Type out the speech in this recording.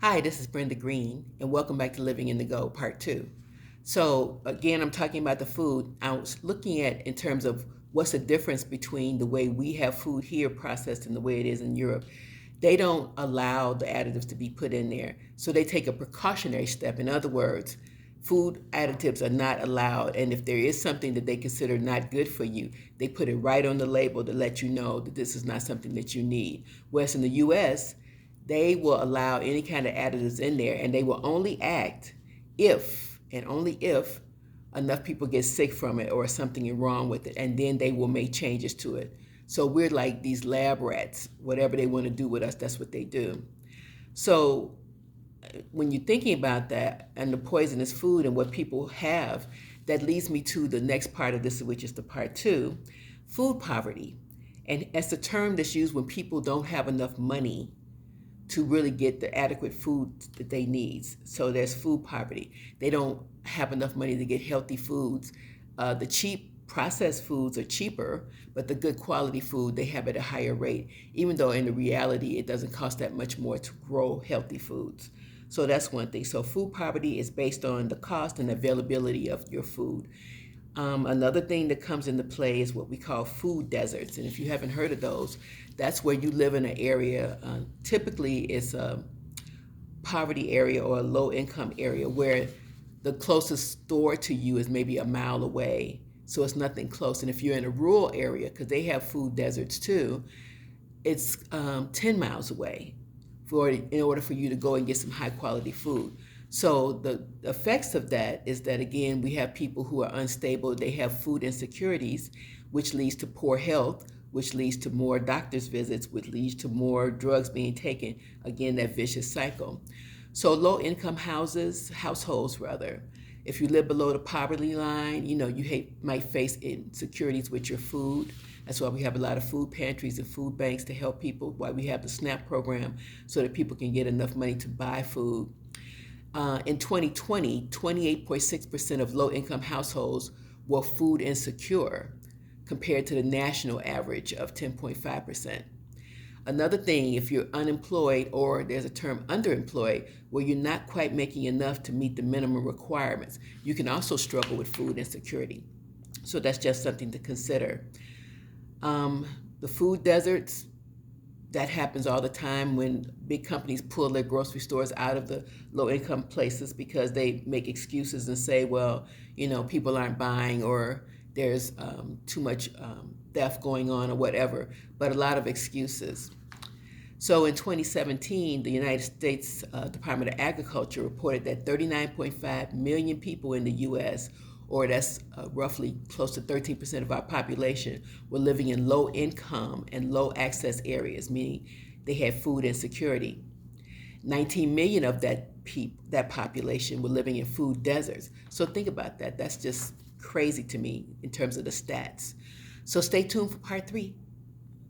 Hi, this is Brenda Green, and welcome back to Living in the Go, Part 2. So, again, I'm talking about the food. I was looking at in terms of what's the difference between the way we have food here processed and the way it is in Europe. They don't allow the additives to be put in there, so they take a precautionary step. In other words, food additives are not allowed, and if there is something that they consider not good for you, they put it right on the label to let you know that this is not something that you need. Whereas in the US, they will allow any kind of additives in there, and they will only act if and only if enough people get sick from it or something is wrong with it, and then they will make changes to it. So we're like these lab rats. Whatever they want to do with us, that's what they do. So when you're thinking about that and the poisonous food and what people have, that leads me to the next part of this, which is the part two, food poverty. And it's a term that's used when people don't have enough money to really get the adequate food that they need. So there's food poverty. They don't have enough money to get healthy foods. The cheap processed foods are cheaper, but the good quality food they have at a higher rate, even though in the reality it doesn't cost that much more to grow healthy foods. So that's one thing. So food poverty is based on the cost and availability of your food. Another thing that comes into play is what we call food deserts. And if you haven't heard of those, that's where you live in an area, typically it's a poverty area or a low income area where the closest store to you is maybe a mile away. So it's nothing close. And if you're in a rural area, because they have food deserts too, it's 10 miles away in order for you to go and get some high quality food. So the effects of that is that, again, we have people who are unstable. They have food insecurities, which leads to poor health, which leads to more doctor's visits, which leads to more drugs being taken. Again, that vicious cycle. So low income households rather, if you live below the poverty line, might face insecurities with your food. That's why we have a lot of food pantries and food banks to help people, why we have the SNAP program so that people can get enough money to buy food. In 2020, 28.6% of low-income households were food insecure compared to the national average of 10.5%. Another thing, if you're unemployed or there's a term underemployed, where you're not quite making enough to meet the minimum requirements, you can also struggle with food insecurity. So that's just something to consider. The food deserts, that happens all the time when big companies pull their grocery stores out of the low income places because they make excuses and say, well, people aren't buying or there's too much theft going on or whatever, but a lot of excuses. So in 2017, the United States Department of Agriculture reported that 39.5 million people in the US, or that's roughly close to 13% of our population, were living in low income and low access areas, meaning they had food insecurity. 19 million of that population were living in food deserts. So think about that. That's just crazy to me in terms of the stats. So stay tuned for part 3.